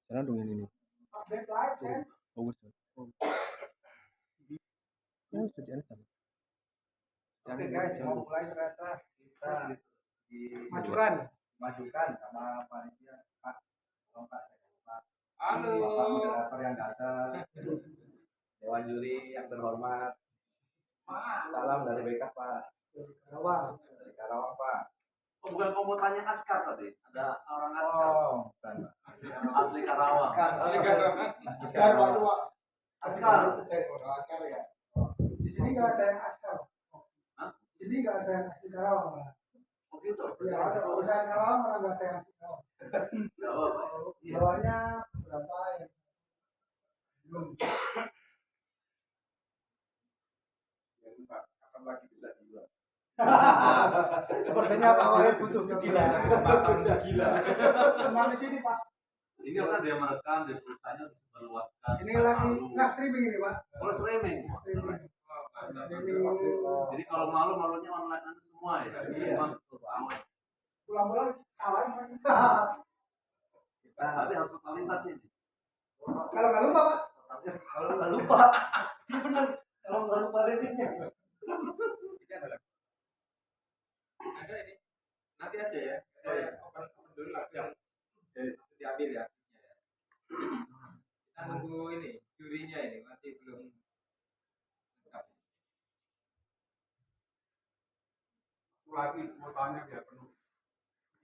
Jangan dong ini. Oh, ya, jadi sama. Oke guys, mau mulai ternyata kita majukan sama panitia Pak. Halo. Bapak moderator yang datang, Dewan Juri yang terhormat. Salam dari BK Pak. Dari Karawang Pak. Oh, bukan komputernya Askar tadi. Ada orang Askar. Oh, bukan Pak. Asli Karawang. Asli Karawang. Askar Pak. Askar. Askar ya. Di sini nggak ada yang askar. Hah? Di sini nggak ada yang asli Karawang. Oh gitu. Ya, ada urusan Karawang orang nggak ada yang asli Karawang. Enggak apa-apa. Bawahnya berapa ya? Belum. Pak, kapan lagi bisa dijual? Sepertinya Pak Wahid butuh gila. Gila. Kemana di sini Pak? Ini harusnya dia merekam, dia perusahaannya harus meluaskan. Ini lagi nggak streaming ini Pak. Kalau streaming. Streaming. Jadi kalau malunya online itu semua ya. Iya. Pulang-pulang awalnya. Tapi harus totalitas ini. Kalau nggak lupa Pak. Kalau nggak lupa, ini benar. Kalau nggak lupa linknya. Ada ini nanti aja ya, saya open dulu lah yang diambil ya. Kita nunggu ini jurinya ini masih belum lengkap. Lagi mau tanya biar penuh.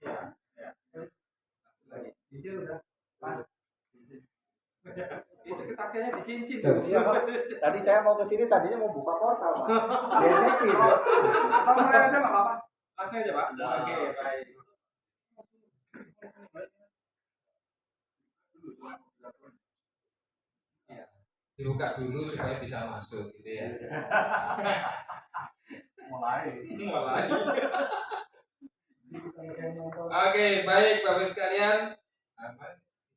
Ya, ya. Lagi. Cincin udah. Itu kesaksiannya dicincin. Iya, Pak. Tadi saya mau ke sini, tadinya mau buka portal, Pak. Gesekin. Kalau nggak ada nggak apa-apa. Langsung aja Pak. Nah. Oke, baik. Ya, dibuka dulu supaya bisa masuk gitu ya. Mulai. Oke, baik Bapak sekalian.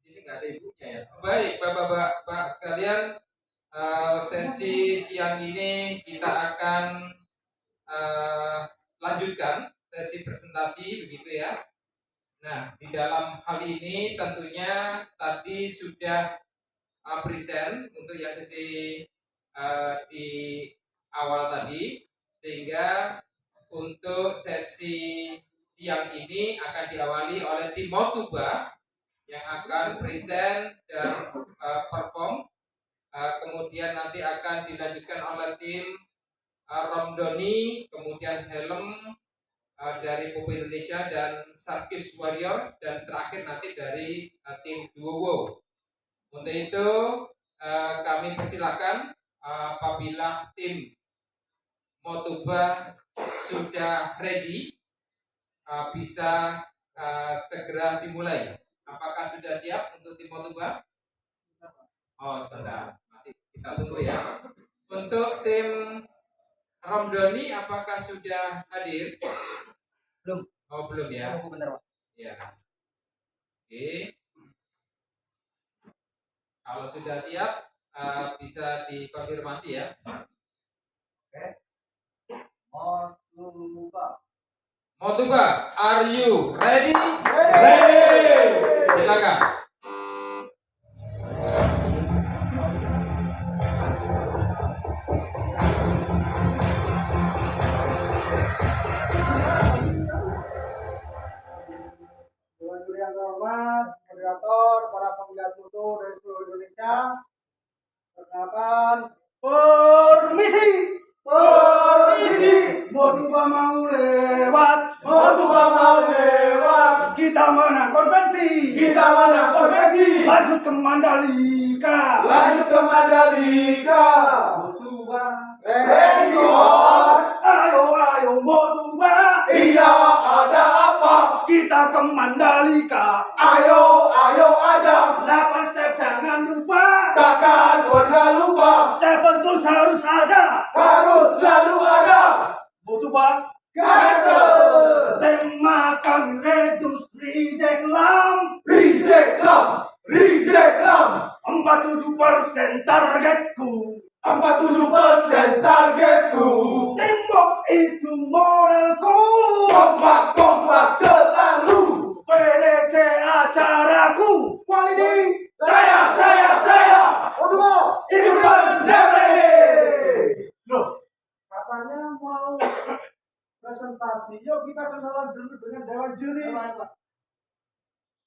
Di sini nggak ada ibunya ya. Baik Bapak sekalian, sesi siang ini kita akan lanjutkan sesi presentasi begitu ya. Nah, di dalam hal ini tentunya tadi sudah present untuk yang sesi di awal tadi, sehingga untuk sesi siang ini akan diawali oleh tim Motuba yang akan present dan perform. Kemudian nanti akan dilanjutkan oleh tim Romdoni, kemudian Helm dari Popo Indonesia dan Sarkis Warrior, dan terakhir nanti dari tim Duowo. Untuk itu kami persilakan apabila tim Motuba sudah ready, bisa segera dimulai. Apakah sudah siap untuk tim Motuba? Oh, sebentar, masih kita tunggu ya. Untuk tim Romdoni apakah sudah hadir? Belum. Oh, belum ya. Tunggu bentar, Pak. Ya. Oke. Kalau sudah siap, bisa dikonfirmasi ya. Oke. Motuba. Motuba, are you ready? Ready. Silakan. Dewan Juri yang terhormat, moderator, para penggiat foto dari seluruh Indonesia. Perkenalkan, permisi. Motuba mau lewat. Kita menang konvensi. Lanjut ke Mandalika. Motuba. Ready, Ayo Motuba. Iya, ada apa? Kita ke Mandalika. Ayo aja. 8 step jangan lupa. Takkan pernah lupa. 7 tools harus ada. Harus selalu ada. Motuba. Gaster. Tema kami reduce reject lamp. Reject lam. 47% targetku. 47% targetku. Tembok itu moralku. Kompak selalu. PDCA Acaraku kali ini Saya. Otomo Irfan Devri. Loh, katanya mau presentasi. Yuk kita kenalan dulu dengan Dewan Juri.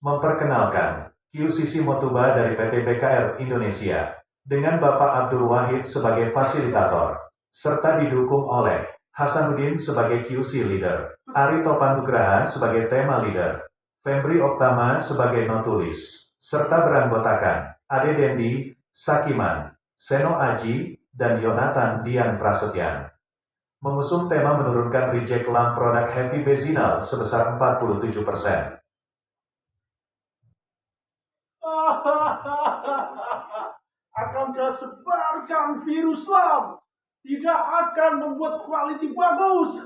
Memperkenalkan QCC Motuba dari PT BKR Indonesia dengan Bapak Abdul Wahid sebagai fasilitator serta didukung oleh Hasanuddin sebagai QC Leader, Ari Topandugraha sebagai tema Leader, Fembri Oktama sebagai notulis, serta beranggotakan Ade Dendi, Sakiman, Seno Aji, dan Yonatan Dian Prasetyan. Mengusung tema menurunkan reject lamp produk heavy bezinal sebesar 47%. Akan saya sebarkan virus lam. Tidak akan membuat quality bagus.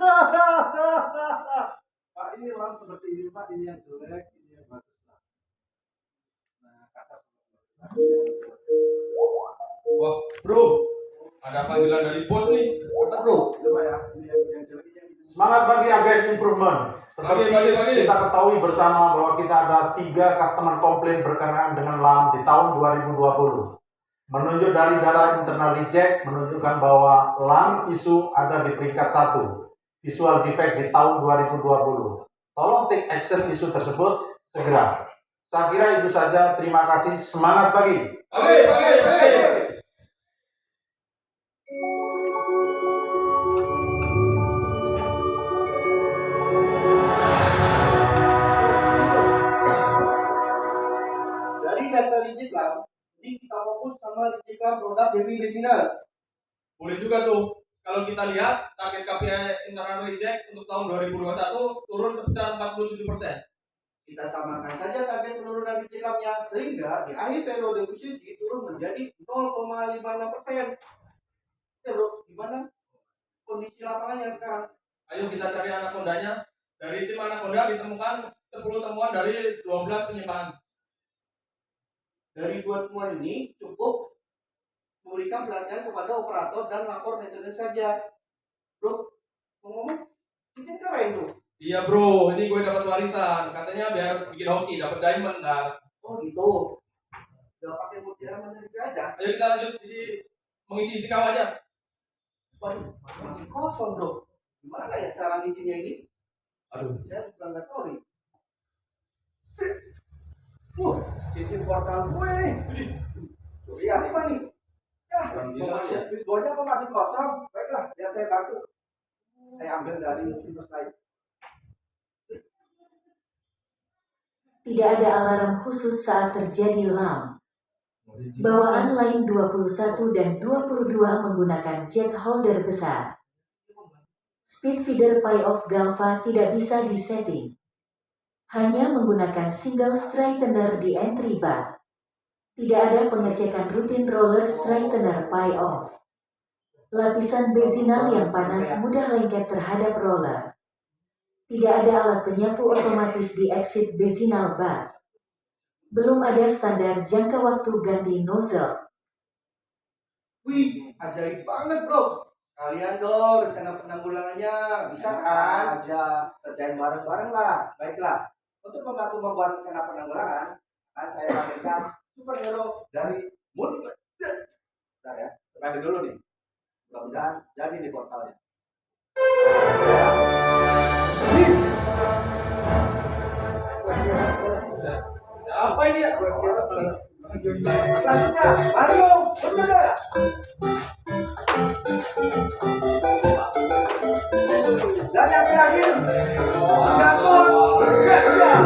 Pak, ini lam seperti ini, Pak. Ini yang jelek, ini yang bagus. Nah, kasar. Wah, bro, ada panggilan dari bos nih. Mantap bro. Coba ya, ini yang jelek ini yang Semangat bagi agen improvement. Seperti Bagi. kita ketahui bersama bahwa kita ada 3 customer komplain berkenaan dengan LAM di tahun 2020. Menunjuk dari data internal reject menunjukkan bahwa LAM isu ada di peringkat 1 visual defect di tahun 2020. Tolong take action isu tersebut segera. Saya kira itu saja. Terima kasih. Semangat pagi. Bagi. Dari data reject lam, ini kita fokus sama reject lam produk heavy bezinal. Boleh juga tuh. Kalau kita lihat target KPI internal reject untuk tahun 2021 turun sebesar 47%. Kita samakan saja target penurunan reject lamnya sehingga di akhir periode QCC turun menjadi 0,56%. Ya bro, gimana kondisi lapangannya sekarang? Ayo kita cari anakondanya. Dari tim anakonda ditemukan 10 temuan dari 12 penyimpangan. Dari 2 temuan ini cukup memberikan pelatihan kepada operator dan lapor maintenance saja. Bro, ngomong izin keren tuh. Iya bro, ini gue dapat warisan. Katanya biar bikin hoki, dapat diamond ntar. Oh gitu. Udah pakai mutiara mandiri aja. Ayo kita lanjut mengisi kaw aja. Waduh, masih kosong bro. Gimana ya cara ngisinya ini? Aduh. Saya juga nggak tahu nih. izin portal gue. Iya, apa nih? Ya, Alhamdulillah ya. Bisbonya kok masih kosong? Baiklah, biar saya bantu. Saya ambil dari virus lain. Tidak ada alarm khusus saat terjadi LAM. Bawaan line 21 dan 22 menggunakan jet holder besar. Speed feeder pie-off Galva tidak bisa disetting. Hanya menggunakan single straightener di entry bar. Tidak ada pengecekan rutin roller straightener pie-off. Lapisan bezinal yang panas mudah lengket terhadap roller. Tidak ada alat penyapu otomatis di exit bezinal bar. Belum ada standar jangka waktu ganti nozzle. Wih, ajaib banget bro. Kalian dong rencana penanggulangannya bisa kan? Aja kerjain bareng-bareng lah. Baiklah, untuk membantu membuat rencana penanggulangan, akan saya hadirkan superhero dari Multiverse. Bentar ya, coba dulu nih. Mudah-mudahan jadi di portalnya. Apa ini ya? Selanjutnya, Mario Bermuda. Dan yang terakhir, Gatot Gajah.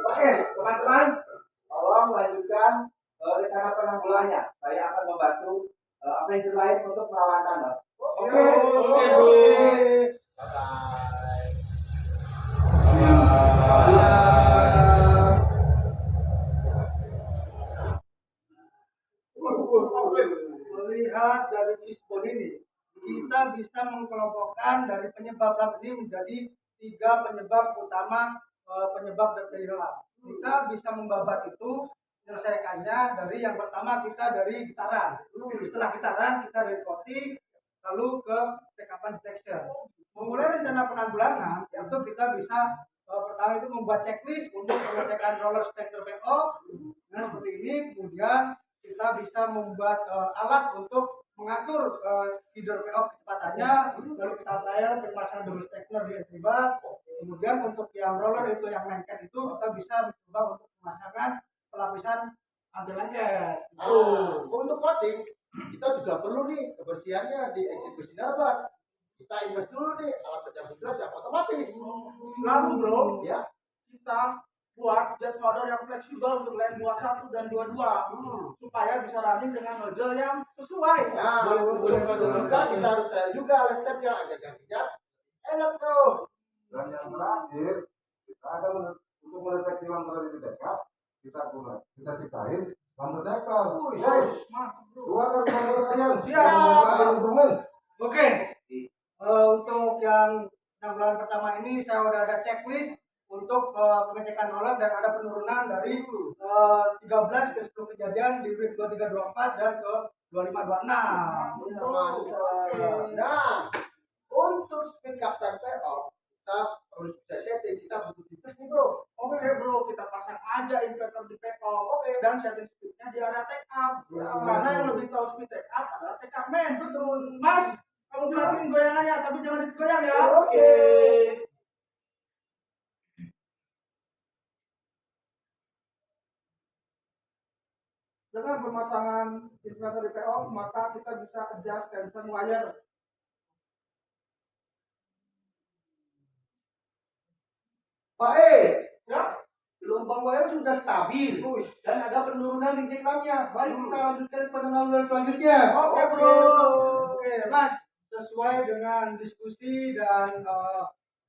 Oke, teman-teman, tolong lanjutkan rencana penanggulangannya. Saya akan membantu Avenger lain untuk melawan Thanos. Oke, bro. Melihat dari Fishbone ini, kita bisa mengkelompokkan dari penyebab LAM ini menjadi 3 penyebab utama penyebab dari LAM. Kita bisa membabat itu menyelesaikannya dari yang pertama kita dari getaran. Setelah getaran kita dari coating, lalu ke tkpan detection. Memulai rencana penanggulangan itu kita bisa pertama itu membuat checklist untuk pengecekan roller stacker PO. Nah seperti ini, kemudian kita bisa membuat alat untuk mengatur feeder PO kecepatannya, lalu kita trial pemasangan double stacker di akibat. Kemudian untuk yang roller itu yang lengket itu kita bisa mencoba untuk pemasangan pelapisan anti lengket. Untuk coating kita juga perlu nih kebersihannya di eksekusi nabat. Kita invest dulu nih alat pencabut gas yang otomatis. Lalu bro, Ya, kita buat jet powder yang fleksibel untuk lane 21 dan 22 supaya bisa running dengan nozzle yang sesuai. nah boleh juga kita harus trial juga laptop yang ada gantinya. Enak bro. Dan yang terakhir, kita akan untuk mendeteksi lampu dari backup, kita ciptain lampu detektor. Guys, keluarkan lampu kalian. Siap. Instrumen. Oke, untuk yang penanggulangan pertama ini saya udah ada checklist untuk pengecekan roller dan ada penurunan dari 13 ke 10 kejadian di week 2324 dan ke 2526. Nah, untuk speed custom PO kita harus bisa setting, kita butuh device nih bro. Oke bro, kita pasang aja inverter di PO. Oke, dan setting speednya di area take up. Karena yang lebih tahu speed take up adalah take up man. Betul. Mas, kamu perhatiin goyangannya, tapi jangan digoyang ya. Oke. Dengan pemasangan inverter di PO, maka kita bisa adjust tension wire. Pak Ya, gelombang wire sudah stabil dan ada penurunan di lamnya. Mari kita lanjutkan penanggulangan selanjutnya. oke bro. Oke, Mas, sesuai dengan diskusi dan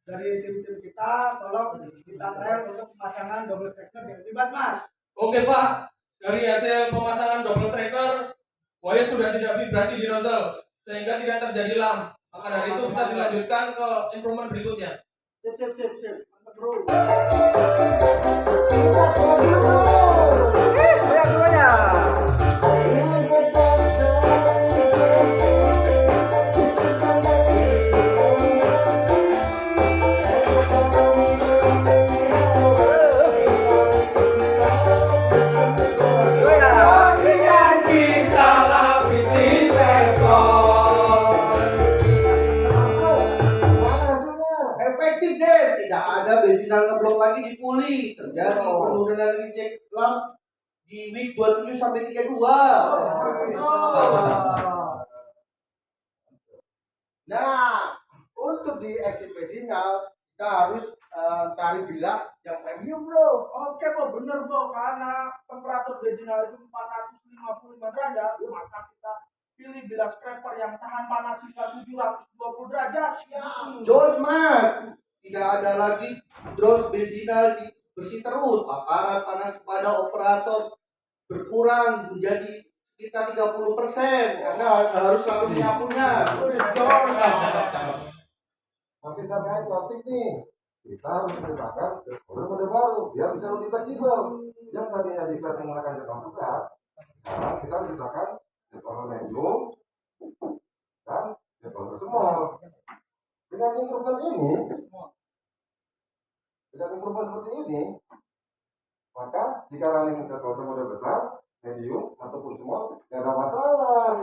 dari tim-tim kita, tolong kita trial untuk pemasangan double stacker di akibat Mas. Oke Pak, dari hasil pemasangan double striker, wire sudah tidak vibrasi di nozzle sehingga tidak terjadi lamp. Maka dari itu bisa dilanjutkan ke improvement berikutnya. Sip. Mantap bro. Kita lapisi Efektif deh, tidak ada bensinal ngeblok lagi di puli. Terjadi penurunan reject lamp di week 27 sampai 32. Nah, untuk di eksekusinya kita harus cari bilah yang premium bro. Oke bro, bener bro, karena temperatur bensinal itu 455 derajat, maka kita pilih bilah scraper yang tahan panas hingga 720 derajat. Jos mas, tidak ada lagi terus bensinal bersih terus. Paparan panas pada operator berkurang menjadi sekitar 30% karena harus selalu menyapunya. Masih terkait coating nih. Kita harus menambahkan mode baru biar bisa lebih fleksibel. Yang tadinya bisa menggunakan jadwal buka, sekarang kita harus ciptakan jadwal medium dan jadwal small. Dengan improvement seperti ini, maka jika running jadwal mode besar, medium ataupun small, tidak ada masalah.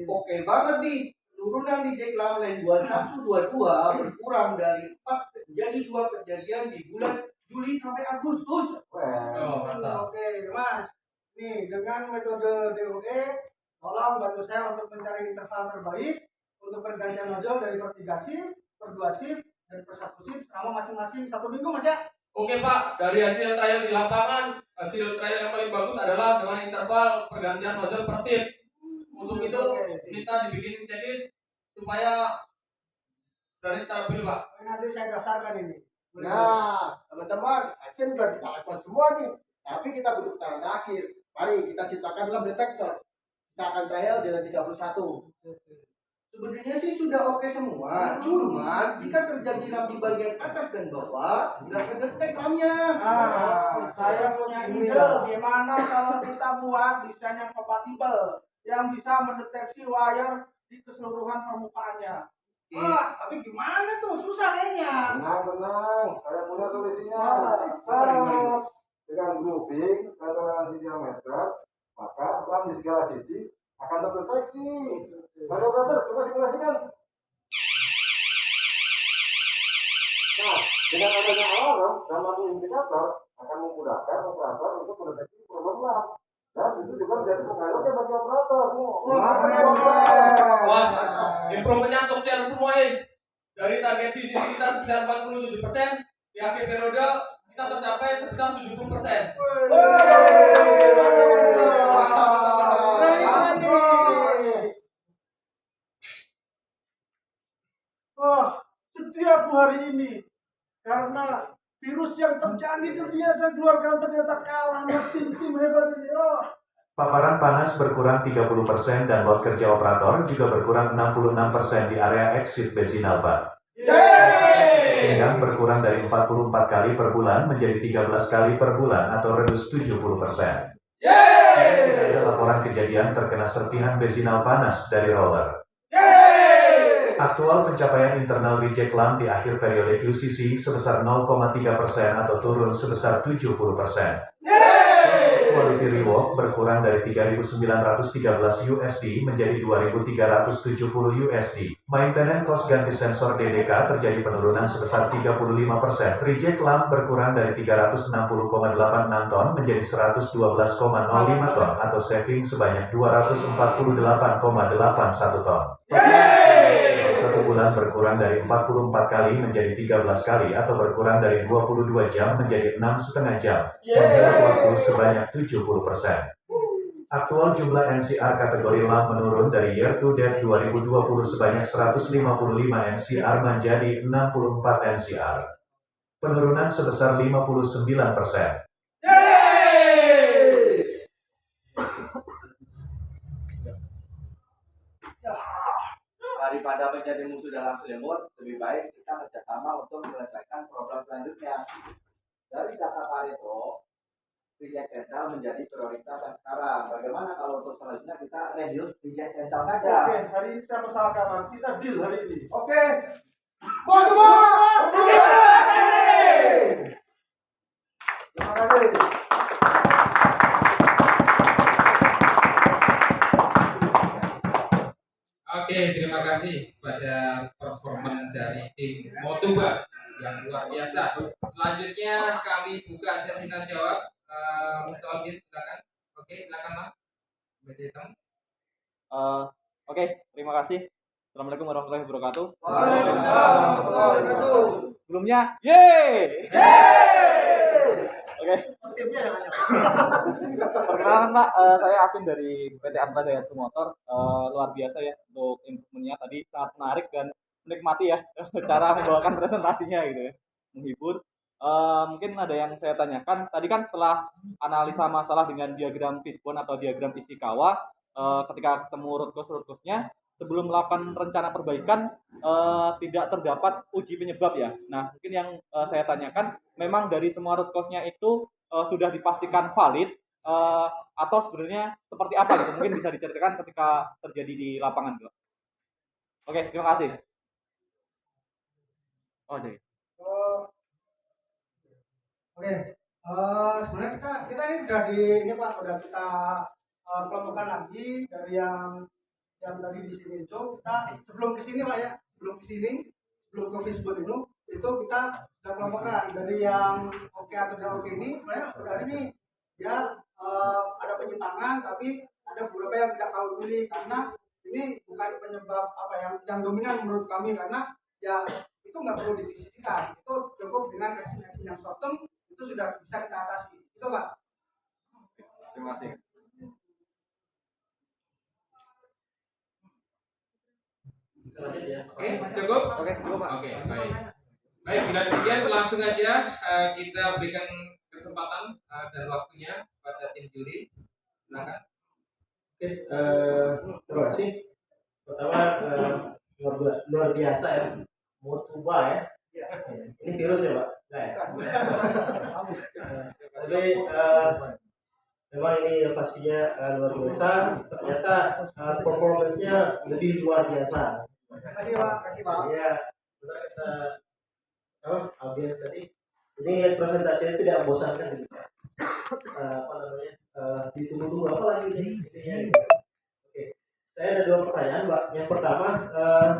Oke banget nih. Turunan di jack lamp lane 2122 berkurang dari 4 menjadi 2 kejadian di bulan Juli sampai Agustus. Oke, Mas. Nih, dengan metode DOE, tolong bantu saya untuk mencari interval terbaik untuk pergantian nozzle dari per 3 shift, per 2 shift, dan per 1 shift selama masing-masing 1 minggu, Mas ya. Oke Pak, dari hasil trial di lapangan, hasil trial yang paling bagus adalah dengan interval pergantian nozzle per shift. Untuk itu kita dibikin checklist supaya dari stabil Pak. Nanti saya daftarkan ini. Nah, teman-teman, action sudah kita lakukan semua nih. Tapi kita butuh tangan terakhir. Mari kita ciptakan lamp detektor. Kita akan trial dengan 31. Sebenarnya targetnya sih sudah oke semua. Cuma jika terjadi lam di bagian atas dan bawah, nggak kedetek lamnya. Saya punya ide gimana kalau kita buat desain yang kompatibel yang bisa mendeteksi wire di keseluruhan permukaannya. Tapi gimana tuh? Susah kayaknya. Tenang, saya punya solusinya. Dengan grouping dan toleransi diameter, maka lam di segala sisi akan terdeteksi. Maka brother, coba simulasikan. Nah, dengan adanya alarm dan lampu indikator akan memudahkan operator untuk mendeteksi problem lam. Dan itu juga menjadi pengaruhnya bagi operator. Wah, improvementnya untuk channel semua ini. Dari target visi kita sebesar 47%, di akhir periode kita tercapai sebesar 70%. Setiap hari ini karena virus yang terjadi di dunia saya keluarkan ternyata kalah sama tim hebat ini. Paparan panas berkurang 30% dan lot kerja operator juga berkurang 66% di area exit Besinal Bar. Pinggang berkurang dari 44 kali per bulan menjadi 13 kali per bulan atau redus 70%. Tidak ada laporan kejadian terkena serpihan besinal panas dari roller. Aktual pencapaian internal reject lam di akhir periode QCC sebesar 0,3% atau turun sebesar 70%. Quality rework berkurang dari 3.913 USD menjadi 2.370 USD. Maintenance cost ganti sensor DDK terjadi penurunan sebesar 35%. Reject lamp berkurang dari 360,86 ton menjadi 112,05 ton atau saving sebanyak 248,81 ton. Satu bulan berkurang dari 44 kali menjadi 13 kali atau berkurang dari 22 jam menjadi 6,5 jam. Menghemat waktu sebanyak 70%. Aktual jumlah NCR kategori lam menurun dari year to date 2020 sebanyak 155 NCR menjadi 64 NCR. Penurunan sebesar 59%. Daripada menjadi musuh dalam selimut, lebih baik kita kerjasama untuk menyelesaikan problem selanjutnya. Dari data Pareto, reject cancel menjadi prioritas yang sekarang. Bagaimana kalau untuk selanjutnya kita reduce reject cancel saja? Oke, hari ini saya masalah kawan. Kita deal hari ini. Oke. Terima kasih. Oke, terima kasih kepada performan dari tim Motuba yang luar biasa. Selanjutnya kami buka sesi tanya jawab. Untuk Albin silakan. Oke, silakan Mas. Baca hitam. Oke, terima kasih. Assalamualaikum warahmatullahi wabarakatuh. Waalaikumsalam warahmatullahi wabarakatuh. Sebelumnya, yeay! Oke. Perkenalkan Pak, saya Afin dari PT Arta Daihatsu Motor. Luar biasa ya untuk improvementnya tadi, sangat menarik dan menikmati ya cara membawakan presentasinya gitu ya, menghibur. Mungkin ada yang saya tanyakan tadi kan setelah analisa masalah dengan diagram fishbone atau diagram Ishikawa, ketika ketemu root cause-nya sebelum melakukan rencana perbaikan tidak terdapat uji penyebab ya. Nah mungkin yang saya tanyakan memang dari semua root cause-nya itu sudah dipastikan valid atau sebenarnya seperti apa gitu, mungkin bisa diceritakan ketika terjadi di lapangan gitu. Oke, terima kasih. Oh deh. Oke, sebenarnya kita ini udah Pak, udah kita kelompokkan lagi dari yang tadi di sini itu kita sebelum ke sini Pak ya, sebelum ke fishbone itu kita udah kelompokkan dari yang oke atau tidak oke ini, sebenarnya udah ini ya ada penyimpangan tapi ada beberapa yang tidak kami pilih karena ini bukan penyebab yang dominan menurut kami, karena ya itu nggak perlu didiskusikan, itu cukup dengan action yang short term itu sudah bisa kita atasi itu Pak. Terima kasih. Oke, cukup? Oke, cukup Pak. Oke, baik. Baik, bila demikian langsung aja kita berikan kesempatan dan waktunya pada tim juri. Silakan. Oke, terima kasih. Pertama, luar biasa ya, Motuba ya. Ini virus ya Pak? Enggak ya? Tapi memang ini inovasinya luar biasa. Ternyata performance-nya lebih luar biasa. Kasih Pak, kasih Pak. Ya, benar kata audiens tadi. Ini presentasinya tidak membosankan gitu. Apa namanya? Ditunggu-tunggu apa lagi nih? Oke, saya ada 2 pertanyaan, Pak. Yang pertama,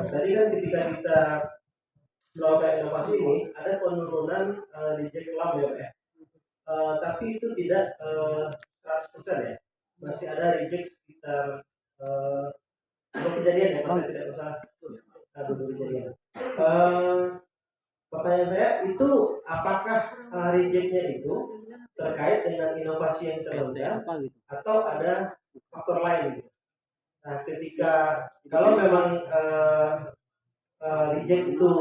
tadi kan ketika kita melakukan inovasi ini ada penurunan reject lam ya Pak ya. Tapi itu tidak 100% ya. Masih ada reject sekitar kejadian ya, kalau saya tidak salah. Dulu kejadian. Pertanyaan saya itu apakah rejectnya itu terkait dengan inovasi yang terlalu atau ada faktor lain? Nah, ketika kalau memang reject itu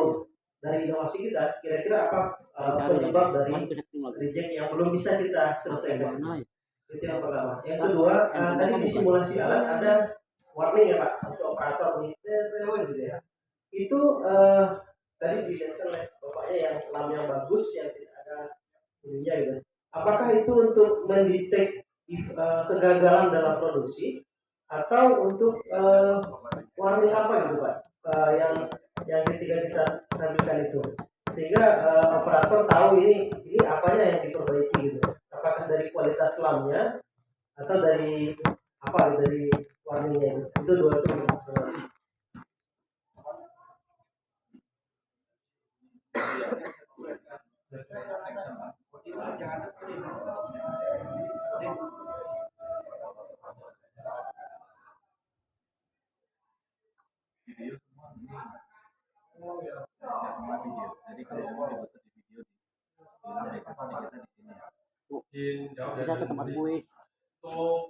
dari inovasi kita, kira-kira apa penyebab dari reject yang belum bisa kita selesaikan? Itu yang pertama. Yang kedua, tadi di simulasi alat ada warning ya Pak untuk operator nih, gitu ya. Itu tadi dijelaskan oleh bapaknya yang lam yang bagus, yang tidak ada ininya gitu. Apakah itu untuk mendetek kegagalan dalam produksi atau untuk warning apa gitu Pak? Yang ketika kita tampilkan itu, sehingga operator tahu ini apanya yang diperbaiki gitu. Apakah dari kualitas lamnya atau dari apa dari warningnya itu 2 itu. Jadi kalau mau dibuat di video bilang mereka kita di sini. Kita ke tempat gue.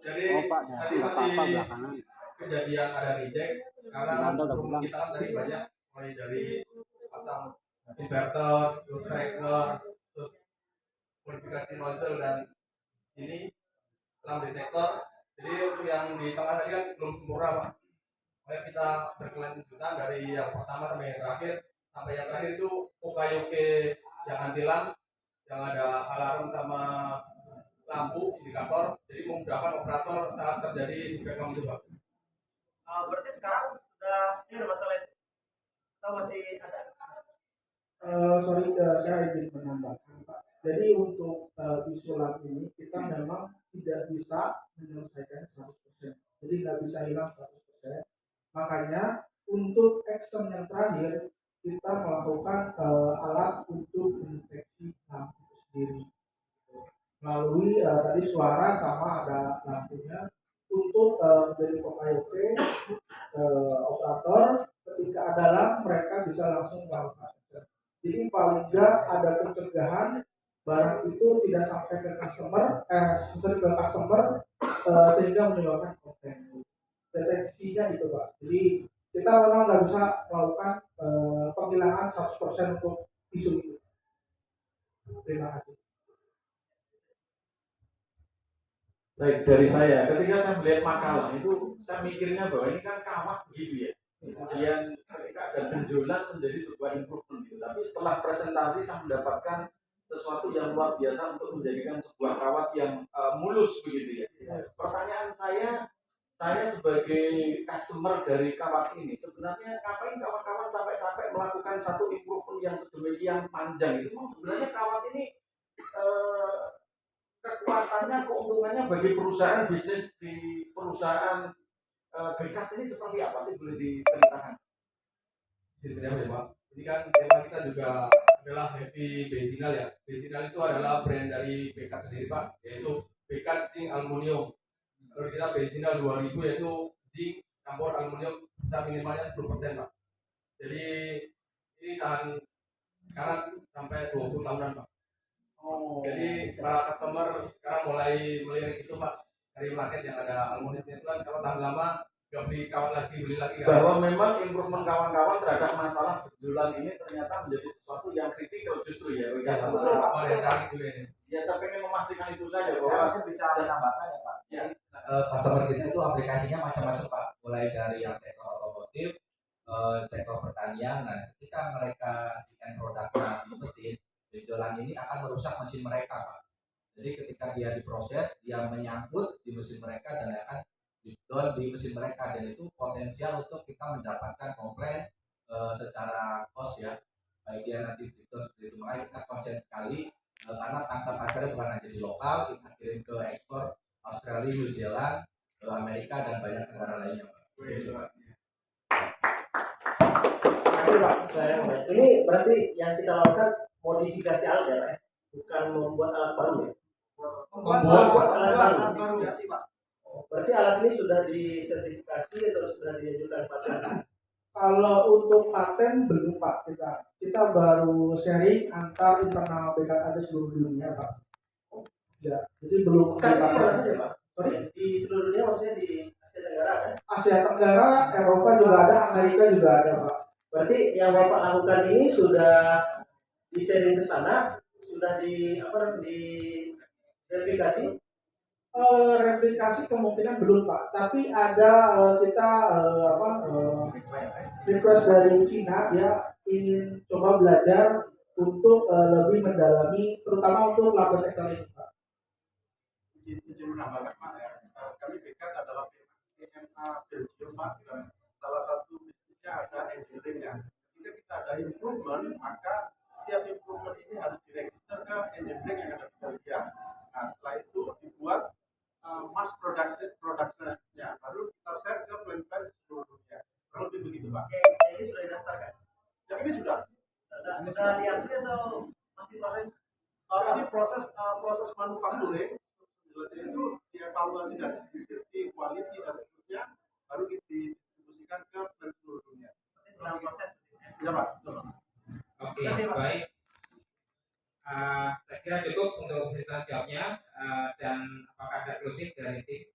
Jadi tadi masih kejadian ada reject karena rumah kita kan tadi banyak, mulai dari pasang inverter, terus regulator, terus modifikasi nozzle dan ini lamp detektor. Jadi untuk yang di tengah tadi kan belum sempurna Pak. Makanya kita berkelanjutan dari yang pertama sampai yang terakhir. Sampai yang terakhir itu Okayoke yang anti lamp, yang ada alarm sama lampu indikator, jadi memudahkan operator saat terjadi defect lamp itu Pak. Berarti sekarang sudah ini ada masalah itu atau masih ada? Sorry, saya ingin menambahkan Pak. Jadi untuk isu lam ini kita memang tidak bisa menyelesaikan 100%. Jadi nggak bisa hilang 100%. Makanya untuk action yang terakhir kita melakukan alat untuk mendeteksi lampu itu sendiri melalui tadi suara sama ada lampunya untuk menjadi Okayoke operator ketika ada lamp mereka bisa langsung melakukan. Jadi paling nggak ada pencegahan barang itu tidak sampai ke customer sehingga menyebabkan komplain. Deteksinya itu Pak. Jadi kita memang nggak bisa melakukan penghilangan 100% untuk isu itu. Terima kasih. Baik, dari saya, ketika saya melihat makalah itu, saya mikirnya bahwa ini kan kawat begitu ya. Kemudian ketika ada benjolan menjadi sebuah improvement gitu. Tapi setelah presentasi saya mendapatkan sesuatu yang luar biasa untuk menjadikan sebuah kawat yang mulus begitu ya. Pertanyaan saya sebagai customer dari kawat ini, sebenarnya ngapain kawan-kawan sampai melakukan satu improvement yang sedemikian panjang itu? Sebenarnya kawat ini kekuatannya, keuntungannya bagi perusahaan bisnis di perusahaan berkat ini seperti apa sih, boleh diceritakan? Sebenarnya Pak, ini kan tema kita juga adalah heavy bezinal ya. Bezinal itu adalah brand dari Bekat sendiri Pak, yaitu Bekat zinc aluminium. Kalau kita bezinal 2000 yaitu zinc campur aluminium bisa minimalnya 10% Pak. Jadi ini tahan karat sampai 20 tahunan Pak. Jadi para customer sekarang mulai melirik itu Pak, dari market yang ada aluminium itu kan kalau tahan lama nggak beli kawat lagi, beli lagi kan. Bahwa memang improvement kawan-kawan terhadap masalah benjolan ini ternyata menjadi sesuatu yang kritikal justru ya. Ya, betul. Ya, saya pengen memastikan itu saja bahwa bisa menambahkan ya Pak. Ya. Customer kita itu aplikasinya macam-macam Pak, mulai dari yang sektor otomotif, sektor pertanian. Nah, ketika mereka end produknya di mesin, benjolan ini akan merusak mesin mereka, Pak. Jadi ketika dia diproses, dia menyangkut di mesin mereka dan akan di-down di mesin mereka, dan itu potensial untuk kita mendapatkan komplain secara cost ya, baik dia nanti di-down seperti itu. Makanya kita konsen sekali karena pangsa pasarnya bukan hanya di lokal, kita kirim ke ekspor Australia, New Zealand, ke Amerika dan banyak negara lainnya, Pak. Ini berarti yang kita lakukan modifikasi alat ya, Pak, ya? Bukan membuat alat baru ya? Membuat alat baru. Berarti alat ini sudah disertifikasi atau sudah diajukan paten? Kalau untuk paten belum, Pak. Kita baru sharing antar internal BKKD seluruh dunia, Pak. Ya, jadi belum. Kan di mana saja, Pak? Sorry, di seluruh dunia, maksudnya di Asia Tenggara kan? Asia Tenggara, Eropa juga ada, Amerika juga ada, Pak. Berarti yang Bapak lakukan ini sudah di sharing ke sana, sudah di replikasi? Replikasi kemungkinan belum, Pak. Tapi ada kita request dari Cina, dia ingin coba belajar untuk lebih mendalami, terutama untuk lab detektor ini, Pak. Izin menambahkan, Pak, ya. Kami BK adalah PMA Belgium, Pak, dan salah satu bisnisnya ada engineering ya. Jika kita ada improvement, maka setiap improvement ini harus diregister ke engineering yang ada di Belgia. Nah, setelah itu dibuat mass production-nya, baru kita share ke plant-plant seluruh dunia. Kurang lebih begitu, Pak. Ini sudah didaftarkan? Yang ini sudah. Sudah diakui atau masih proses? Ini proses manufacturing. Selanjutnya itu dievaluasi dari segi safety, quality dan seterusnya, baru didistribusikan ke plant seluruh dunia. Sedang proses. Ya, Pak. Oke, baik. Saya kira cukup untuk cerita jawabnya, dan apakah ada closing dari tim?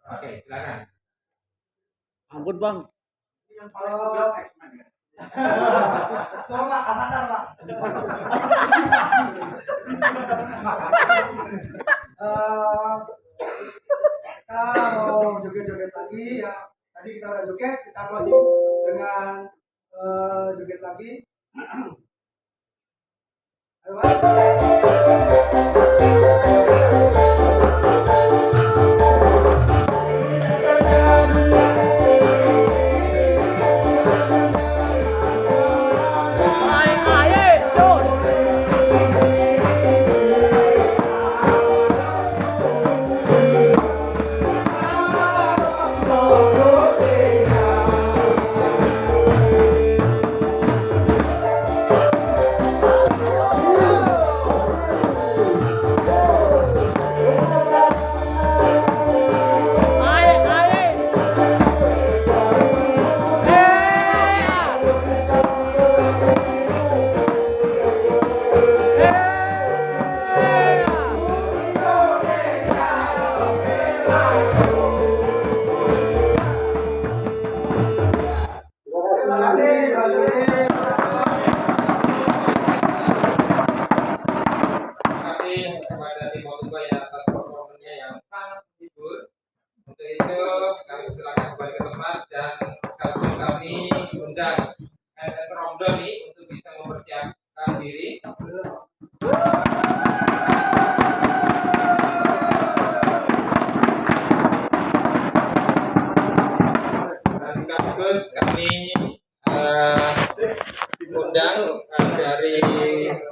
Oke, silakan. Ampun, Bang. Yang paling mudah X-Men ya. Coba Avatar, Pak. Kita mau joget-joget lagi ya. Tadi kita udah joget, kita closing dengan joget lagi. Ayo, Terima kasih kepada tim Motuba yang